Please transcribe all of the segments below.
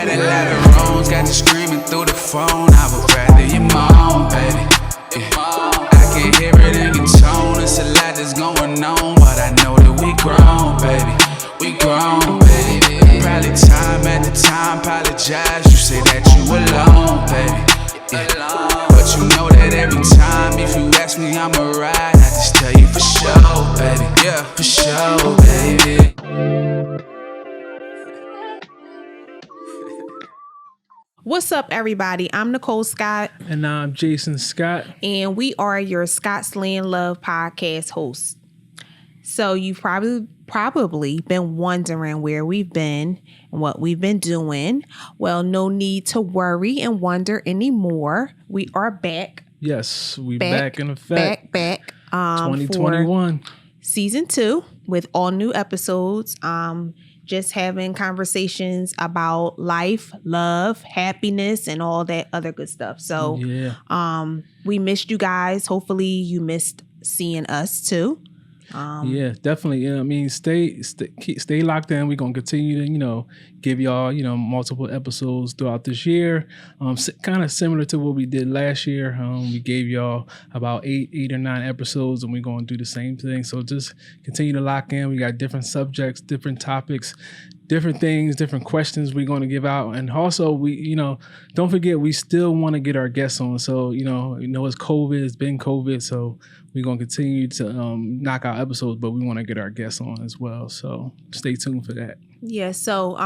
had a lot of wrongs, got you screaming through the phone. I would rather you moan, baby. I can hear it in your tone. It's a lot that's going on, but I know that we grown, baby. We grown, baby. Probably time at the time, apologize. You say that you alone, baby. But you know that every time, if you ask me, I'ma ride. I just tell you for sure, baby. Yeah, for sure, baby. What's up, everybody? I'm Nicole Scott. And I'm Jason Scott. And we are your ScottsLand Love podcast hosts. So you've probably been wondering where we've been and what we've been doing. Well, no need to worry and wonder anymore. We are back. Yes, we back in effect. Back. 2021. For season 2 with all new episodes. Just having conversations about life, love, happiness, and all that other good stuff. So we missed you guys. Hopefully you missed seeing us too. Yeah, definitely. I mean, stay locked in. We're gonna continue to, give y'all, multiple episodes throughout this year. Kind of similar to what we did last year. We gave y'all about eight or 9 episodes, and we're gonna do the same thing. So just continue to lock in. We got different subjects, different topics, different things, different questions we're going to give out. And also we, don't forget, we still want to get our guests on. So, it's COVID, it's been COVID. So we're going to continue to knock out episodes, but we want to get our guests on as well. So stay tuned for that. Yeah. So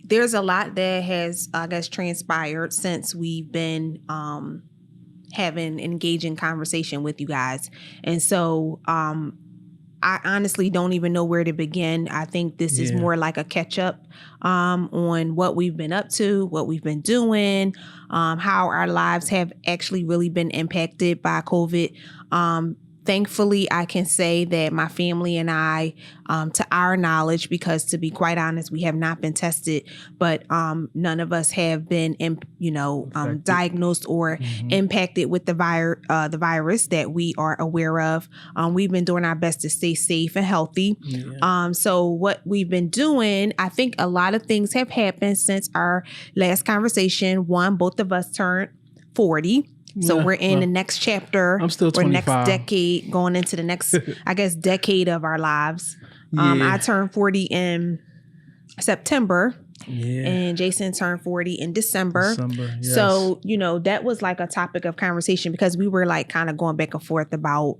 there's a lot that has, I guess, transpired since we've been having engaging conversation with you guys. And so I honestly don't even know where to begin. I think this is more like a catch up on what we've been up to, what we've been doing, how our lives have actually really been impacted by COVID. Thankfully, I can say that my family and I, to our knowledge, because to be quite honest, we have not been tested, but none of us have been, diagnosed or impacted with the virus that we are aware of. We've been doing our best to stay safe and healthy. Yeah. So what we've been doing, I think a lot of things have happened since our last conversation. One, both of us turned 40. So we're in the next chapter. I'm still 25. Or next decade, going into the next, I guess, decade of our lives. I turned 40 in September. Yeah. And Jason turned 40 in December. Yes. So, that was like a topic of conversation because we were like kind of going back and forth about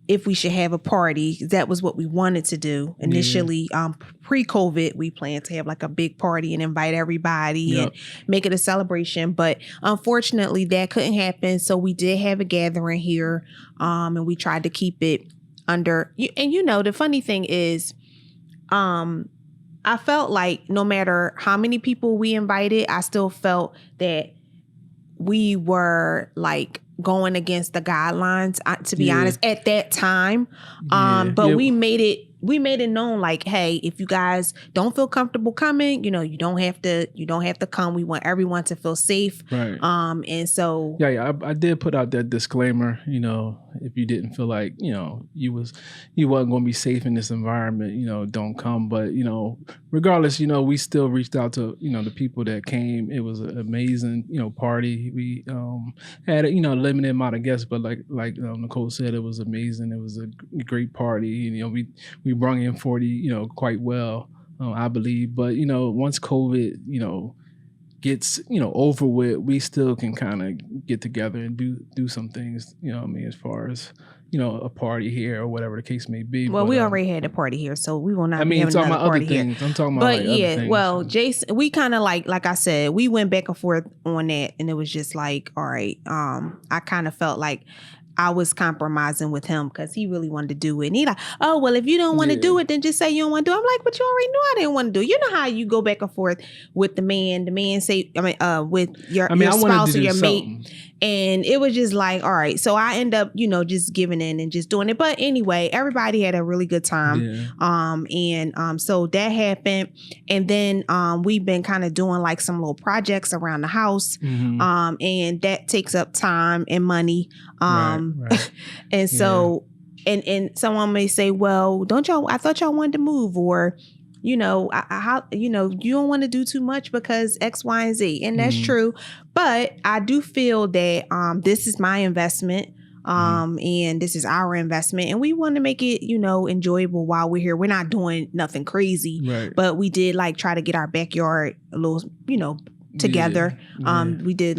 if we should have a party. That was what we wanted to do initially. Pre-COVID, we planned to have like a big party and invite everybody and make it a celebration. But unfortunately, that couldn't happen. So we did have a gathering here, and we tried to keep it under. And the funny thing is, I felt like no matter how many people we invited, I still felt that we were like going against the guidelines, to be honest, at that time. But we made it known, like, hey, if you guys don't feel comfortable coming, you don't have to come. We want everyone to feel safe. Right. And so I did put out that disclaimer, if you didn't feel like, you wasn't going to be safe in this environment, don't come. But, regardless, we still reached out to, the people that came. It was an amazing, party. We had a, limited amount of guests, but like Nicole said, it was amazing. It was a great party. We brought in 40, quite well, I believe. But, once COVID, gets, over with, we still can kind of get together and do some things, as far as, a party here or whatever the case may be. Well, we already had a party here, so we will not be having another party here. I'm talking about other things. Well, Jason, we kind of like I said, we went back and forth on that, and it was just like, all right, I kind of felt like I was compromising with him because he really wanted to do it. And he like, oh, well, if you don't want to do it, then just say you don't want to do it. I'm like, but you already knew I didn't want to do it. You know how you go back and forth with the man say, with your spouse or your mate. And it was just like, all right. So I end up, just giving in and just doing it. But anyway, everybody had a really good time. Yeah. So that happened. And then we've been kind of doing like some little projects around the house. And that takes up time and money. Right. And so, and someone may say, well, I thought y'all wanted to move, or how you don't want to do too much because X, Y, and Z, and that's true. But I do feel that this is my investment. And this is our investment, and we want to make it, enjoyable while we're here. We're not doing nothing crazy, Right. but we did try to get our backyard a little, together. We did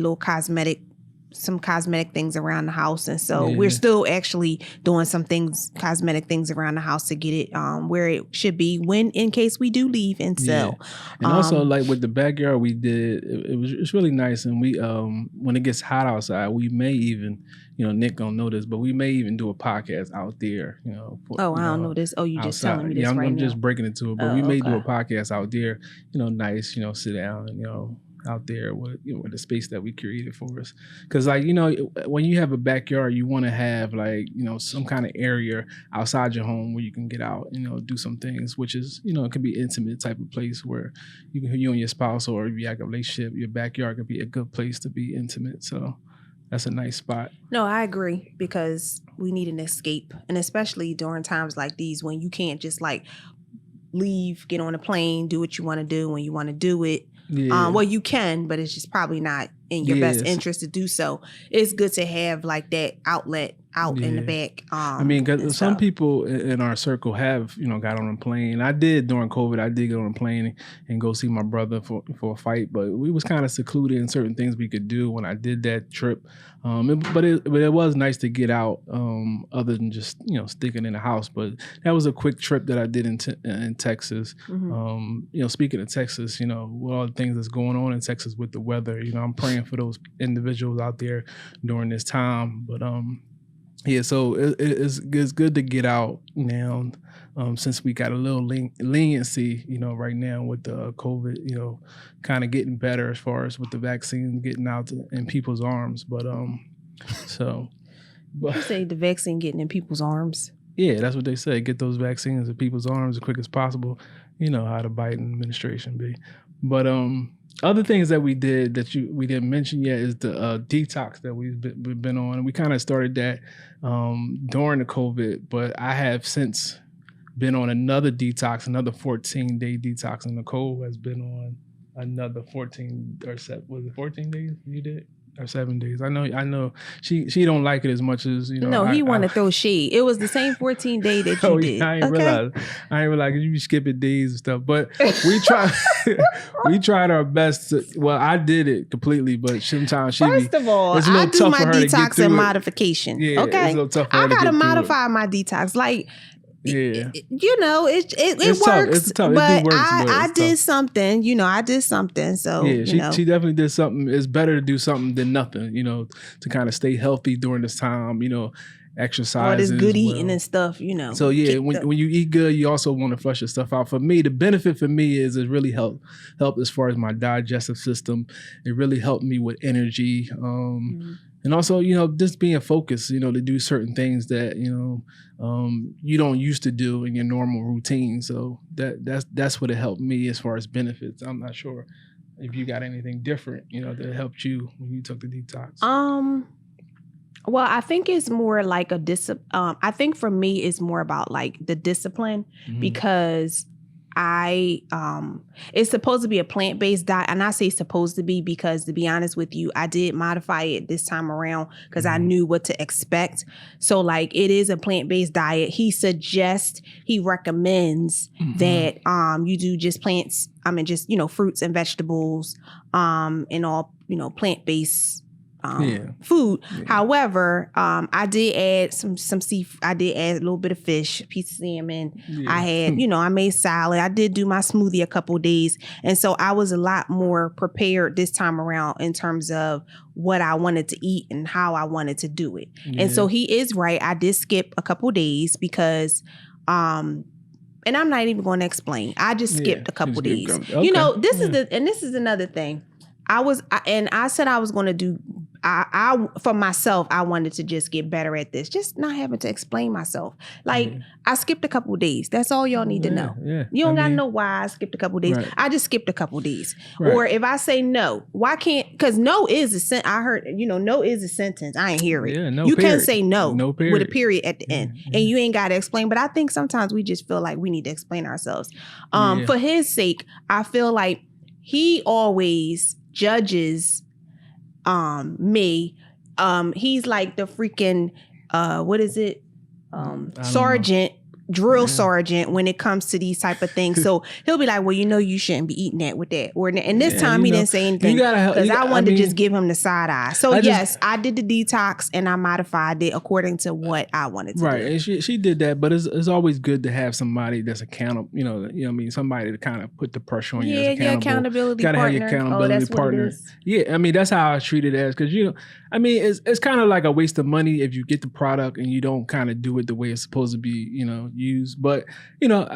some cosmetic things around the house, and so we're still actually doing some cosmetic things around the house to get it where it should be in case we do leave and sell. And also with the backyard we did, it's really nice, and we when it gets hot outside, we may even, Nick gonna know this, but we may even do a podcast out there. I don't know this. Oh, you just telling me this right now. I'm just breaking into it, but we may do a podcast out there. Nice. Sit down and out there with the space that we created for us. Because when you have a backyard, you want to have some kind of area outside your home where you can get out, do some things, which is it could be intimate type of place where you and your spouse, or if you have a relationship, your backyard could be a good place to be intimate. So that's a nice spot. No, I agree, because we need an escape, and especially during times like these when you can't just leave, get on a plane, do what you want to do when you want to do it. Yeah. Well, you can, but it's just probably not in your best interest to do so. It's good to have that outlet out in the back. Because some people in our circle have, got on a plane. I did during COVID. I did get on a plane and go see my brother for a fight, but we was kind of secluded in certain things we could do when I did that trip. But it was nice to get out, other than just sticking in the house. But that was a quick trip that I did in Texas. Speaking of Texas, with all the things that's going on in Texas with the weather, I'm praying for those individuals out there during this time. But so it's good to get out now, since we got a little leniency, right now with the COVID, kind of getting better as far as with the vaccine getting out in people's arms. But you say the vaccine getting in people's arms? Yeah, that's what they say. Get those vaccines in people's arms as quick as possible. You know how the Biden administration be. But other things that we did that we didn't mention yet is the detox that we've been on. And we kind of started that during the COVID, but I have since been on another detox, another 14-day detox, and Nicole has been on another 14 or 7. Was it 14 days you did? Or 7 days. I know she don't like it as much as No, he want to throw shade. It was the same 14 day that you did. I ain't realize you be skipping days and stuff. But we tried our best. I did it completely, but sometimes first of all, I do my detox and modification. Yeah, okay, it's a little tough for her I gotta to modify my detox. Yeah, it works. Tough. But But I did something. I did something. So yeah, she definitely did something. It's better to do something than nothing. To kind of stay healthy during this time. Exercise. All this good eating and stuff. So yeah, when you eat good, you also want to flush your stuff out. For me, the benefit for me is it really helped as far as my digestive system. It really helped me with energy. And also, just being focused, to do certain things that, you don't used to do in your normal routine. So that's what it helped me as far as benefits. I'm not sure if you got anything different, that helped you when you took the detox. Well, I think it's more like a I think for me, it's more about the discipline, because it's supposed to be a plant-based diet, and I say supposed to be because, to be honest with you, I did modify it this time around because I knew what to expect. So it is a plant-based diet. He recommends that you do just plants. Just fruits and vegetables, and all plant-based food. Yeah. However, I did add some seafood. I did add a little bit of fish, a piece of salmon. Yeah. I had, I made salad. I did do my smoothie a couple of days. And so I was a lot more prepared this time around in terms of what I wanted to eat and how I wanted to do it. Yeah. And so he is right. I did skip a couple of days because, and I'm not even going to explain. I just skipped a couple of days. Okay. This is another thing. I said I was going to do I for myself, I wanted to just get better at this, just not having to explain myself. Like I skipped a couple of days. That's all y'all need to know. Yeah. You don't gotta know why I skipped a couple of days. Right. I just skipped a couple of days. Right. Or if I say no, why can't? Because no is a sentence. I heard no is a sentence. I ain't hear it. Yeah, no. You period. can say no with a period at the end, Yeah. and you ain't gotta explain. But I think sometimes we just feel like we need to explain ourselves. For his sake, I feel like he always judges me. He's like the freaking what is it? Sergeant, drill sergeant when it comes to these type of things. So he'll be like, well, you shouldn't be eating that with that. And this time he didn't say anything because I wanted to just give him the side eye. So I did the detox and I modified it according to what I wanted to do. Right. And she did that, but it's always good to have somebody that's accountable, what I mean, somebody to kind of put the pressure on you. Yeah, your accountability partner. Gotta have your accountability partner. Yeah, I mean, that's how I treat it as, because it's kind of like a waste of money if you get the product and you don't kind of do it the way it's supposed to be, used. But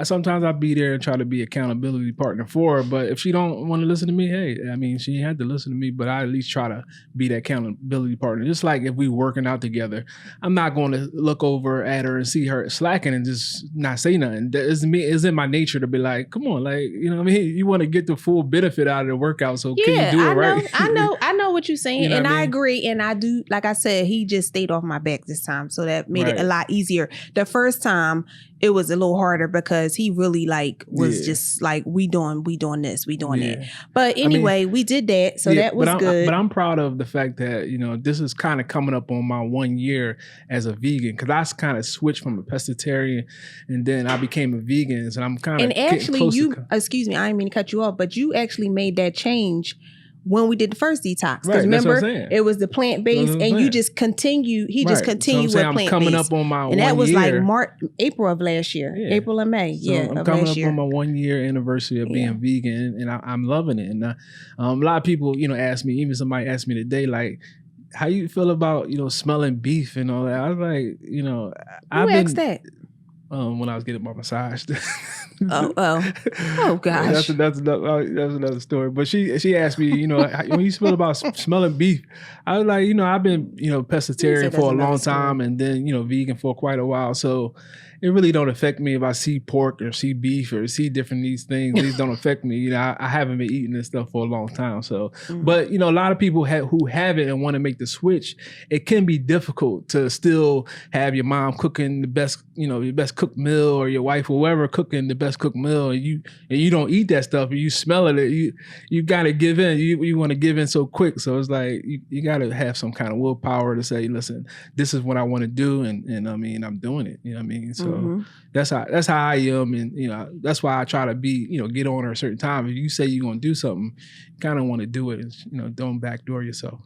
sometimes I'll be there and try to be accountability partner for her. But if she don't want to listen to me, hey, I mean, she had to listen to me, but I at least try to be that accountability partner. Just like if we working out together, I'm not going to look over at her and see her slacking and just not say nothing. It's in my nature to be like, come on, like, what I mean? You want to get the full benefit out of the workout, so can you do it right? I know what you're saying, and I agree, and I do. Like I said, he just stayed off my back this time, so that made it a lot easier. The first time, it was a little harder because he really was just like, we doing this, we doing that. But anyway, we did that, so that was good. But I'm proud of the fact that this is kind of coming up on my 1 year as a vegan, because I kind of switched from a pescatarian and then I became a vegan, and I'm kind of actually excuse me, I didn't mean to cut you off, but you actually made that change when we did the first detox. Because remember, it was the plant-based, and you just continue. He just continued with plant-based. I'm coming up on my 1 year. And that was like April of last year. Yeah. April and May. So I'm coming up on my 1 year anniversary of being vegan, and I'm loving it. And a lot of people, ask me, even somebody asked me today, like, how you feel about, smelling beef and all that? I was like, Who asked that? When I was getting my massage. Oh gosh. That's another story. But she asked me, when you feel about smelling beef, I was like, I've been, pescatarian for a long time, and then, vegan for quite a while. So it really don't affect me if I see pork or see beef or see different these things. These don't affect me. I haven't been eating this stuff for a long time. So, but a lot of people who have it and want to make the switch, it can be difficult to still have your mom cooking the best, your best cooked meal, or your wife or whoever cooking the best cooked meal, and you don't eat that stuff, and you smell it. You gotta give in. You want to give in so quick. So it's like you gotta have some kind of willpower to say, listen, this is what I want to do, and I mean, I'm doing it. You know what I mean? So that's how I am, and that's why I try to be, get on at a certain time. If you say you're gonna do something, you kind of want to do it, and don't backdoor yourself.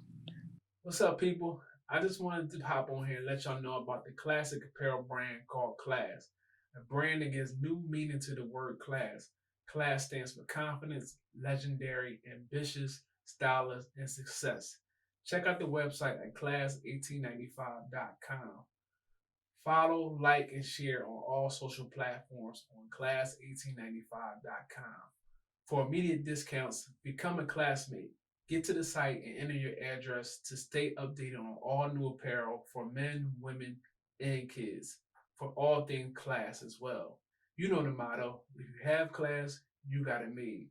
What's up, people? I just wanted to hop on here and let y'all know about the classic apparel brand called Class. A brand that gives new meaning to the word class. Class stands for confidence, legendary, ambitious, stylish, and success. Check out the website at class1895.com. Follow, like, and share on all social platforms on class1895.com. For immediate discounts, become a classmate. Get to the site and enter your address to stay updated on all new apparel for men, women, and kids, for all things class as well. You know the motto: if you have class, you got it made.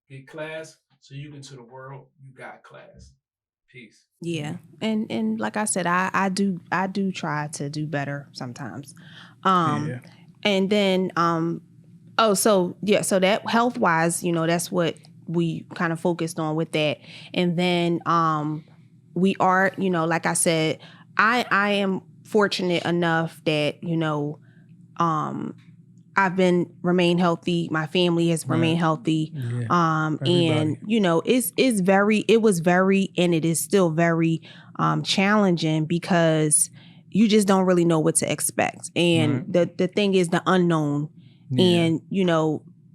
Get class so you can to the world, you got class. Peace. Yeah. And like I said, I do try to do better sometimes. And then so that health wise, that's what we kind of focused on with that. And then we are, like I said, I am fortunate enough that, I've remained healthy. My family has remained healthy. Yeah, and it was very, and it is still very challenging because you just don't really know what to expect. And the thing is the unknown, and,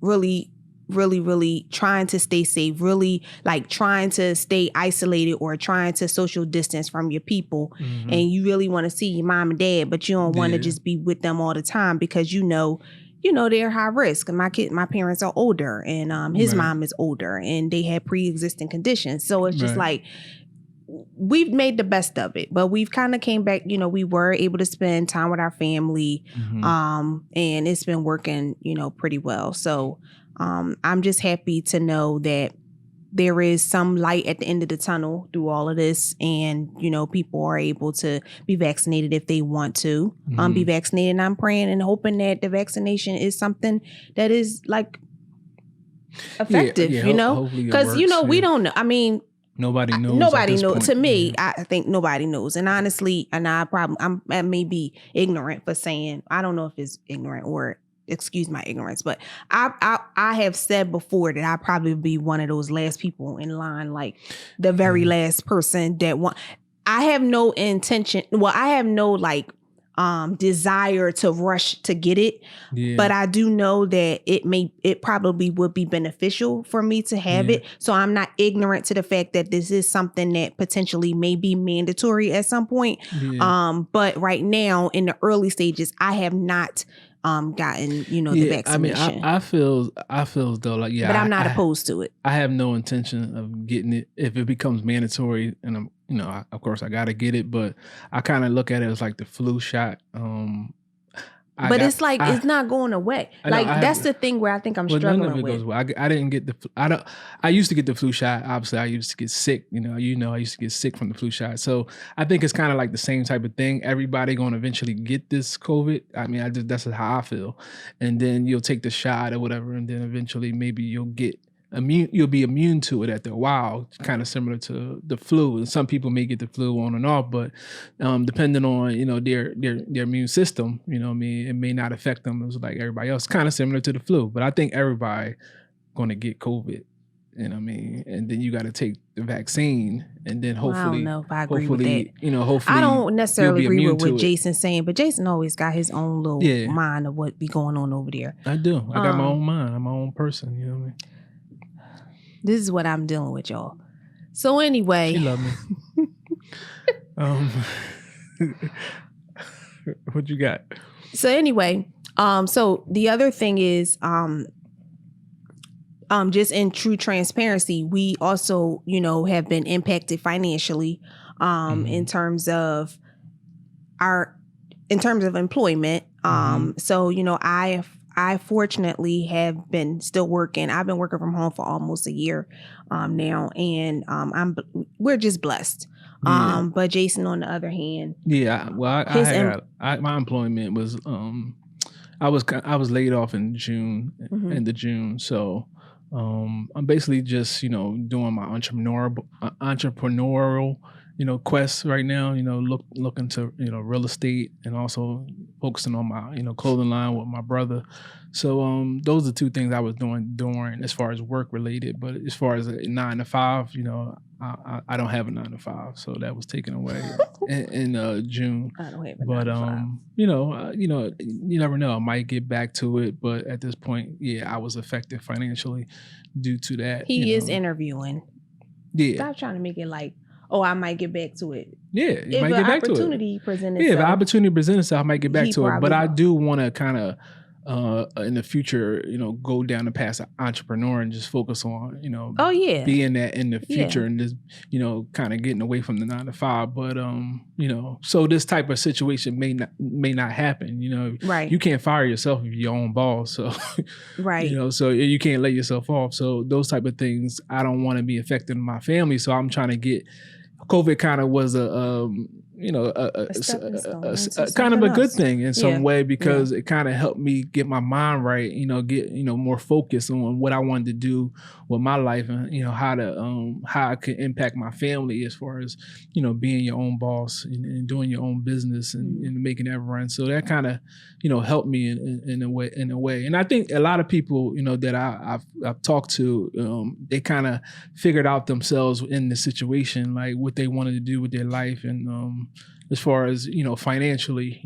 really, really, really trying to stay safe, really like trying to stay isolated or trying to social distance from your people. And you really want to see your mom and dad, but you don't want to just be with them all the time because they're high risk. And my parents are older, and his mom is older, and they had pre-existing conditions. So it's just like, we've made the best of it, but we've kind of came back, you know, we were able to spend time with our family, and it's been working, you know, pretty well. So I'm just happy to know that there is some light at the end of the tunnel through all of this, and you know, people are able to be vaccinated if they want to be vaccinated. And I'm praying and hoping that the vaccination is something that is like effective, you know, because you know, we don't know. I mean, nobody knows. Nobody knows. To me, I think nobody knows. And honestly, and I may be ignorant for saying, I don't know if it's ignorant or excuse my ignorance, but I have said before that I probably would be one of those last people in line, like the very last person that want. I have no intention. Well, I have no like desire to rush to get it, but I do know that it probably would be beneficial for me to have it. So I'm not ignorant to the fact that this is something that potentially may be mandatory at some point. But right now in the early stages, I have not gotten, you know, the vaccination. I mean, I feel as though like, but I'm not opposed to it. I have no intention of getting it if it becomes mandatory, and I'm, you know, of course I got to get it, but I kind of look at it as like the flu shot. It's like it's not going away. Like that's the thing where I think I'm struggling none of it with. Goes away. I didn't get the. I used to get the flu shot. Obviously, I used to get sick. You know, I used to get sick from the flu shot. So I think it's kind of like the same type of thing. Everybody going to eventually get this COVID. I mean, that's how I feel. And then you'll take the shot or whatever, and then eventually maybe you'll get immune. You'll be immune to it after a while. Kind of similar to the flu. And some people may get the flu on and off, but depending on, you know, their immune system, you know what I mean, it may not affect them as like everybody else. Kind of similar to the flu, but I think everybody going to get COVID. You know what I mean? And then you got to take the vaccine, and then hopefully, I don't know if I agree with that. You know, hopefully, I don't necessarily agree with what Jason's saying, but Jason always got his own little mind of what be going on over there. I do. I got my own mind. I'm my own person. You know what I mean? This is what I'm dealing with, y'all. So anyway, she love me. What you got? So anyway, so the other thing is, just in true transparency, we also, you know, have been impacted financially, in terms of employment. So, you know, I fortunately have been still working. I've been working from home for almost a year now, and we're just blessed. But Jason, on the other hand, my employment was I was laid off in June, end of June. So I'm basically just, you know, doing my entrepreneurial, you know, quest right now, you know, looking to, you know, real estate, and also focusing on my, you know, clothing line with my brother. So those are two things I was doing during, as far as work related. But as far as a 9 to 5, you know, I don't have a 9 to 5, so that was taken away in June. I don't have a 9 to 5. You know, you never know. I might get back to it, but at this point, I was affected financially due to that. He is interviewing. Yeah. Stop trying to make it like, oh, I might get back to it. Yeah, you might get back to it. If an opportunity presents itself. Yeah, if an opportunity presents itself, I might get back to it. But I do want to kind of, in the future, you know, go down the path of entrepreneur and just focus on, you know, being that in the future, and just, you know, kind of getting away from the 9 to 5. But you know, so this type of situation may not happen. You know, right? You can't fire yourself if you're your own boss, so right. You know, so you can't let yourself off. So those type of things, I don't want to be affecting my family. So I'm trying to get. COVID kind of was a kind of a good thing in some way, because it kind of helped me get my mind right, you know, get, you know, more focused on what I wanted to do with my life, and, you know, how I could impact my family as far as, you know, being your own boss and doing your own business and making that run. So that kind of, you know, helped me in a way. And I think a lot of people, you know, that I've talked to, they kind of figured out themselves in the situation, like what they wanted to do with their life, and as far as, financially,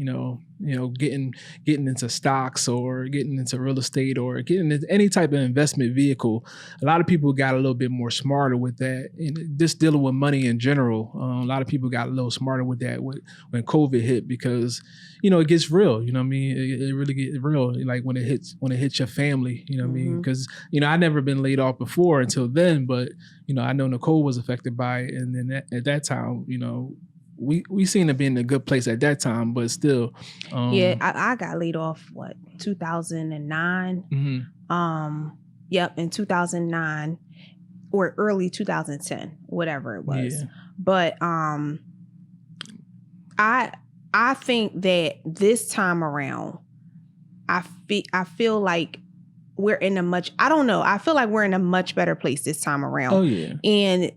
getting into stocks or getting into real estate or getting into any type of investment vehicle. A lot of people got a little bit more smarter with that, and just dealing with money in general. A lot of people got a little smarter with that when COVID hit, because it gets real. You know what I mean? It really gets real. Like when it hits your family. You know what I mean? Because I never been laid off before until then, but I know Nicole was affected by it, and then at that time, we seem to be in a good place at that time, but still. I got laid off 2009. In 2009 or early 2010, whatever it was. Yeah. But I think that this time around, I feel like we're in a much, I don't know. I feel like we're in a much better place this time around. Oh yeah. And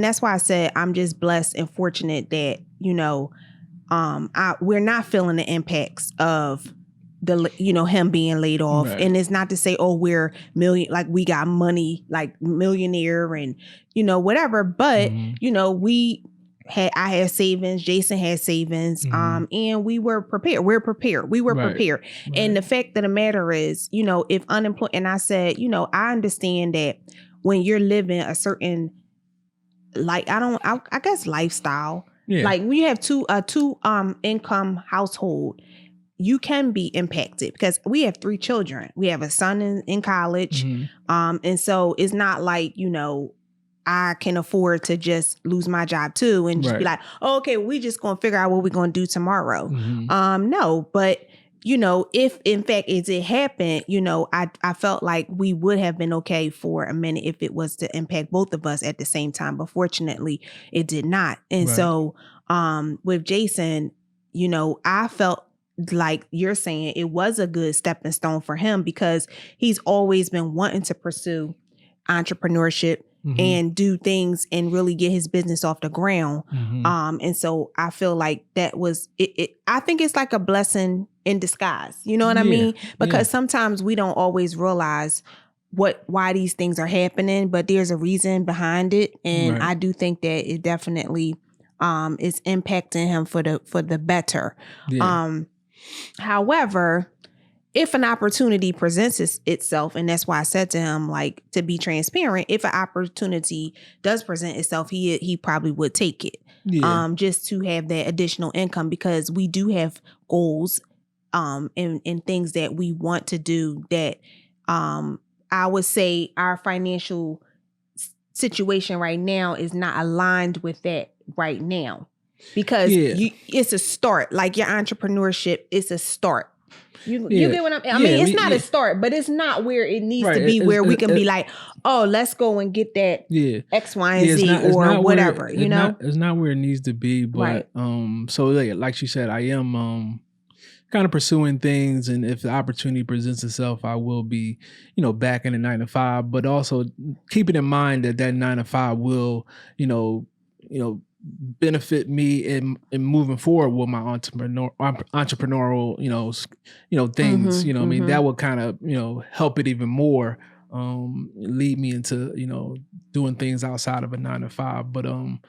that's why I said I'm just blessed and fortunate that, we're not feeling the impacts of him being laid off. Right. And it's not to say, we're we got money, like millionaire and, whatever. But, I had savings, Jason had savings, and we were prepared. We were prepared. Right. And the fact of the matter is, if unemployed, and I said, I understand that when you're living a certain, I guess lifestyle, like when you have two income household, you can be impacted because we have 3 children. We have a son in college. And so it's not like, I can afford to just lose my job too and just be like, okay, we just gonna figure out what we're gonna do tomorrow. No, but if in fact it did happen, I felt like we would have been okay for a minute if it was to impact both of us at the same time. But fortunately, it did not. And so with Jason, I felt like you're saying it was a good stepping stone for him because he's always been wanting to pursue entrepreneurship and do things and really get his business off the ground. And so I feel like that was it. I think it's like a blessing in disguise. You know what I mean? Because sometimes we don't always realize why these things are happening, but there's a reason behind it. And I do think that it definitely is impacting him for the better. However, if an opportunity presents itself, and that's why I said to him, like, to be transparent, if an opportunity does present itself, he probably would take it, just to have that additional income, because we do have goals and things that we want to do that I would say our financial situation right now is not aligned with that right now, because it's a start. Like your entrepreneurship, it's a start. You get what I mean? It's not a start, but it's not where it needs to be, where we can be like, oh, let's go and get that X, Y, and Z or whatever, It's not where it needs to be, but so like she said, I am kind of pursuing things, and if the opportunity presents itself, I will be, back in the 9-to-5, but also keeping in mind that 9-to-5 will, benefit me in moving forward with my entrepreneurial, things, I mean, that will kind of, help it even more, lead me into, doing things outside of a 9-to-5. But I'm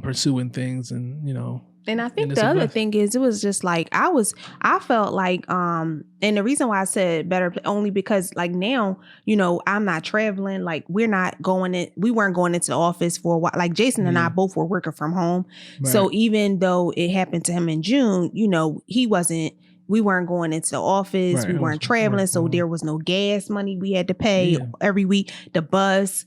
pursuing things, and and I think the other thing is, it was just like, I felt like, and the reason why I said better, only because like now, I'm not traveling, like we weren't going into the office for a while. Like Jason and I both were working from home. Right. So even though it happened to him in June, we weren't going into the office. Right. We weren't traveling. So there was no gas money we had to pay every week, the bus,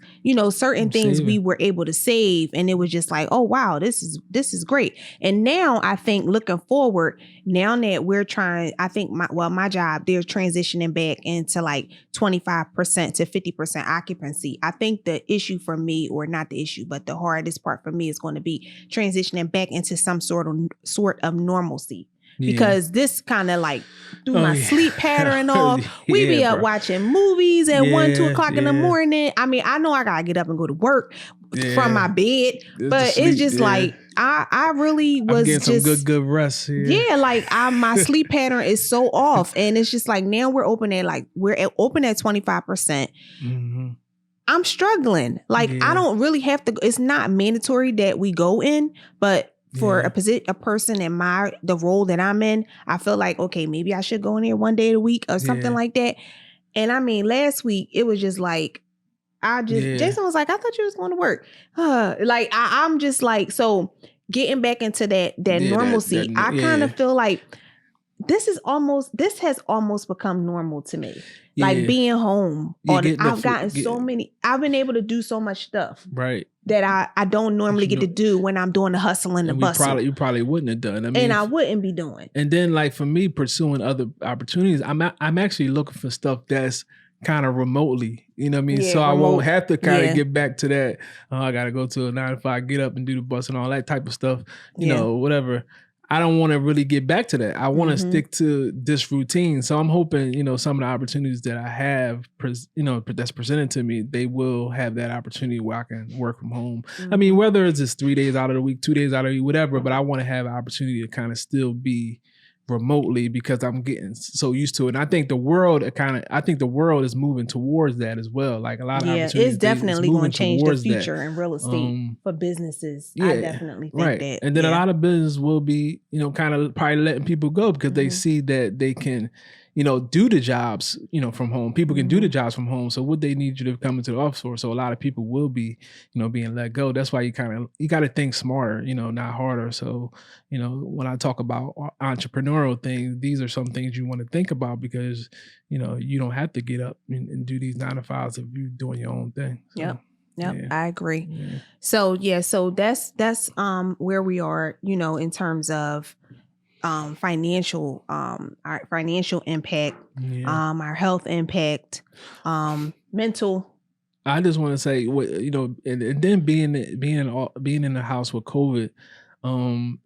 certain things we were able to save. And it was just like, oh, wow, this is great. And now I think looking forward, now that we're trying, I think my job, they're transitioning back into like 25% to 50% occupancy. I think the issue for me, or not the issue, but the hardest part for me is going to be transitioning back into some sort of normalcy. Because this kind of like threw my sleep pattern off. We be up watching movies at 1-2 o'clock in the morning. I mean, I know I gotta get up and go to work from my bed, but it's just like I really was getting some good rest here. Yeah, like my sleep pattern is so off, and it's just like now we're open at 25%. I'm struggling. Like I don't really have to. It's not mandatory that we go in, but for a person in the role that I'm in, I feel like, okay, maybe I should go in there one day a week or something like that. And I mean, last week it was just like, Jason was like, I thought you was going to work. Like I'm just like, so getting back into that normalcy, I kind of feel like this has almost become normal to me. Like being home. I've been able to do so much stuff. Right. That I don't normally get to do when I'm doing the hustle and the bustle. You probably wouldn't have done. I mean, and I wouldn't be doing. And then like for me pursuing other opportunities, I'm actually looking for stuff that's kind of remotely, you know what I mean? So I won't have to kind of get back to that. I got to go to a 9 to 5, get up and do the bus and all that type of stuff, you know, whatever. I don't want to really get back to that. I want to stick to this routine. So I'm hoping, you know, some of the opportunities that I have, you know, that's presented to me, they will have that opportunity where I can work from home. I mean, whether it's just 3 days out of the week, 2 days out of the week, whatever, but I want to have an opportunity to kind of still be remotely because I'm getting so used to it. And I think the world is moving towards that as well. Like a lot of opportunities. It's definitely going to change the future in real estate for businesses. I definitely think that. And then a lot of business will be, you know, kind of probably letting people go because they see that they can, you know, do the jobs, you know, from home. People can do the jobs from home. So what they need you to come into the office for. So a lot of people will be, you know, being let go. That's why you got to think smarter, you know, not harder. So, you know, when I talk about entrepreneurial things, these are some things you want to think about because, you know, you don't have to get up and do these 9 to 5s if you're doing your own thing. So, Yep, I agree. Yeah. So that's where we are, you know, in terms of our financial impact, our health impact, mental. I just want to say, you know, and then being in the house with COVID,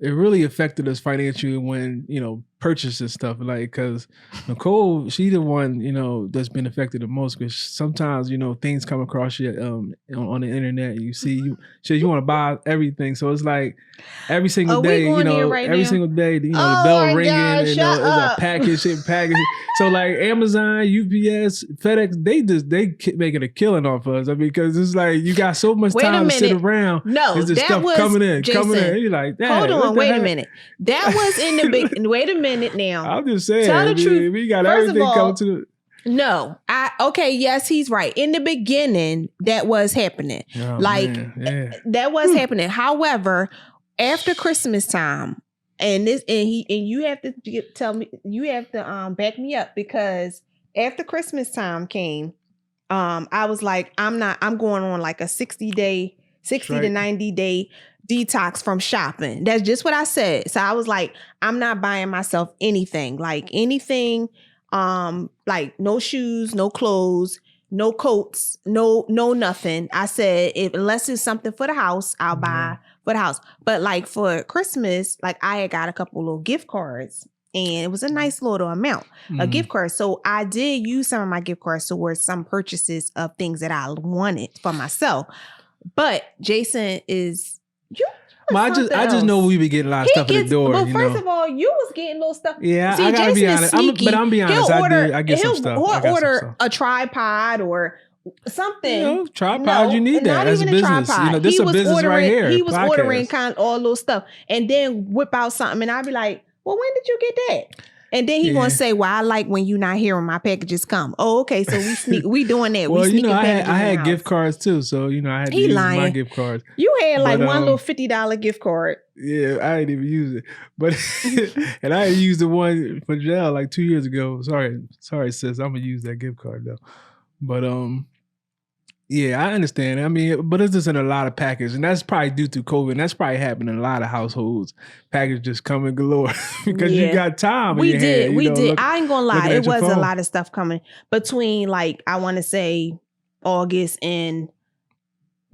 it really affected us financially when, you know, purchases stuff, like, because Nicole, she the one, you know, that's been affected the most because sometimes, you know, things come across you on the internet and you see you want to buy everything. So it's like every single day, you know, single day, you know, the bell ringing and it's a package. So like Amazon, UPS, FedEx, they making a killing off us. I mean, because it's like you got so much time to sit around. No, there's this stuff coming in. You're like, hold on, wait a minute. That was in the big. Wait a minute now. I'm just saying. Tell the truth. We got everything coming to the. No, yes, he's right. In the beginning, that was happening. Oh, that was happening. However, after Christmas time, and you have to tell me, you have to back me up because after Christmas time came, I was like, I'm going on like a 60 to 90 day detox from shopping. That's just what I said. So I was like, I'm not buying myself anything, like no shoes, no clothes, no coats, no nothing. I said, unless it's something for the house, I'll buy for the house. But like for Christmas, like I had got a couple little gift cards and it was a nice little amount of gift cards. So I did use some of my gift cards towards some purchases of things that I wanted for myself. But Jason is... I just know we be getting a lot of stuff at the door. But first of all, you was getting little stuff. Yeah, I gotta be honest. I'm being honest. I get some stuff. He'll order a tripod or something. You know, tripod, you need that. That's a business. You know, this is a business right here. He was ordering kind of all little stuff and then whip out something, and I'd be like, "Well, when did you get that?" And then he gonna say, "Well, I like when you not here when my packages come." Oh, okay. So we doing that. Well, you know, I had gift cards too, so you know I had to use my gift cards. You had like one little $50 gift card. Yeah, I didn't even use it, but and I had used the one for jail like 2 years ago. Sorry, sis. I'm gonna use that gift card though. But yeah, I understand. I mean, but it's just in a lot of packages, and that's probably due to COVID. And that's probably happening in a lot of households. Packages just coming galore because you got time. We did. I ain't gonna lie. It was a lot of stuff coming between, like, I want to say August and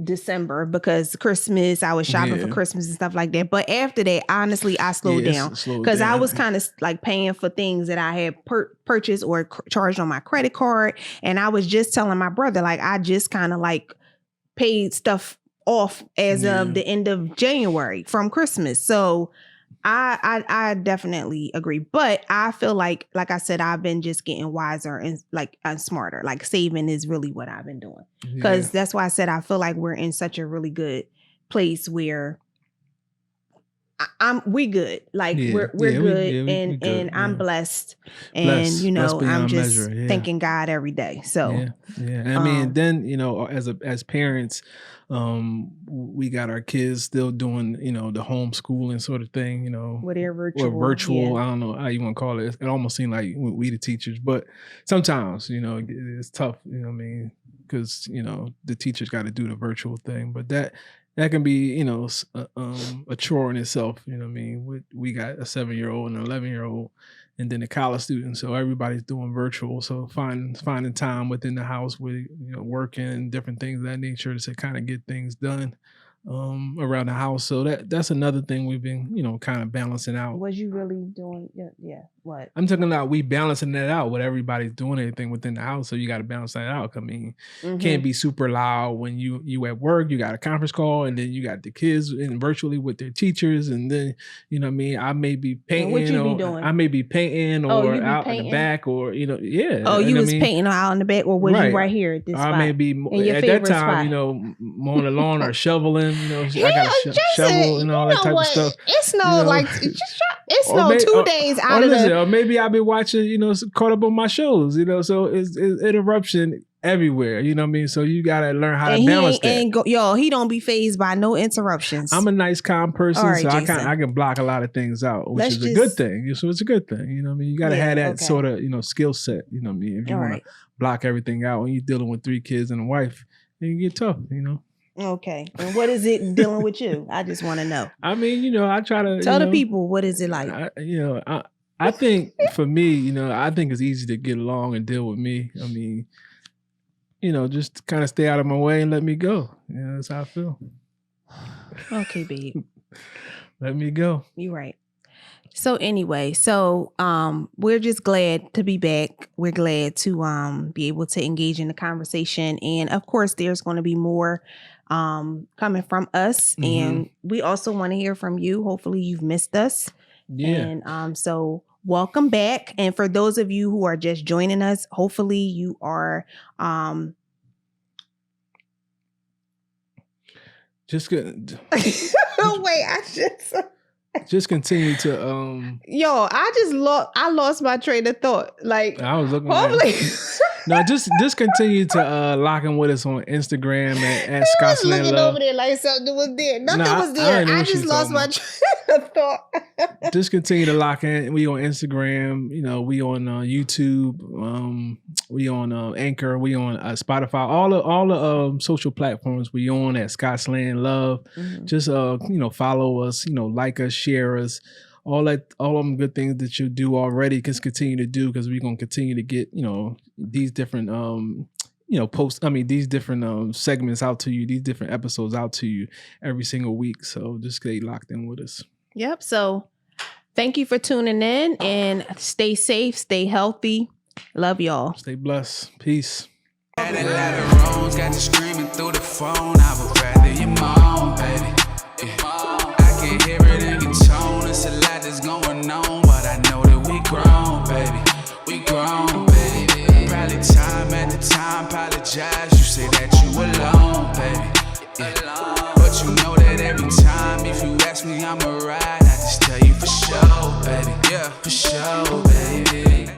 December because Christmas, I was shopping for Christmas and stuff like that. But after that, honestly, I slowed down because I was kind of like paying for things that I had purchased or charged on my credit card. And I was just telling my brother, like, I just kind of like paid stuff off as of the end of January from Christmas. So I definitely agree. But I feel like I said, I've been just getting wiser and smarter. Like saving is really what I've been doing. Because that's why I said I feel like we're in such a really good place where we good. Like we're good, and I'm blessed, and blessed I'm beyond just measure, thanking God every day. So I mean, then as parents, we got our kids still doing the homeschooling sort of thing, with their or virtual. I don't know how you want to call it. It almost seemed like we the teachers, but sometimes it's tough. You know what I mean? Because the teachers got to do the virtual thing, but that can be a chore in itself. You know what I mean? We got a 7-year-old and an 11-year-old, and then a college student. So everybody's doing virtual. So finding time within the house with working and different things of that nature to kind of get things done around the house. So that's another thing we've been kind of balancing out. Was you really doing? Yeah. What? I'm talking about we balancing that out. What everybody's doing anything within the house, so you got to balance that out. I mean, can't be super loud when you at work. You got a conference call, and then you got the kids in virtually with their teachers, and then what I mean. I may be painting. What you be doing? I may be painting or out in the back, or yeah. Oh, you was painting out in the back, or was you right here at this spot? I may be at that time, mowing the lawn or shoveling. I got a shovel and all that type of stuff. It snowed it snowed 2 days out of the. Or maybe I've been watching, caught up on my shows, so it's interruption everywhere. You know what I mean? So you gotta learn how to balance that. He don't be fazed by no interruptions. I'm a nice, calm person, right, so Jason. I can block a lot of things out, which is a good thing. So it's a good thing. You know what I mean? You gotta have that sort of skill set. You know what I mean? If you want to block everything out when you're dealing with 3 kids and a wife, then you get tough. Okay. And what is it dealing with you? I just want to know. I mean, I try to tell the people, what is it like? I think for me, I think it's easy to get along and deal with me. I mean, just kind of stay out of my way and let me go. That's how I feel. Okay, babe. Let me go. You're right. So anyway, we're just glad to be back. We're glad to be able to engage in the conversation. And of course, there's going to be more coming from us. And we also want to hear from you. Hopefully you've missed us. Yeah. And so welcome back. And for those of you who are just joining us, hopefully you are just good. Oh wait, just continue to I lost my train of thought. Like I was looking hopefully no, just continue to lock in with us on Instagram at ScottsLand Love. Looking over there like something was there. Nothing was there. I just lost my train of thought. Just continue to lock in. We on Instagram. We on YouTube. We on Anchor. We on Spotify. All the social platforms we on at ScottsLand Love. Just follow us. Like us, share us. All them good things that you do already, just continue to do, because we're gonna continue to get these different these different segments out to you, these different episodes out to you every single week. So just stay locked in with us. Yep. So thank you for tuning in, and stay safe, stay healthy. Love y'all. Stay blessed. Peace. Got you screaming through the phone. I would rather you moan, baby. I can hear it in your tone. It's a lot that's going on, but I know that we grown, baby. We grown, baby. Probably time at the time, apologize. You say that you alone, baby. But you know that every time, if you ask me, I'm a ride. I just tell you for sure, baby. Yeah, for sure, baby.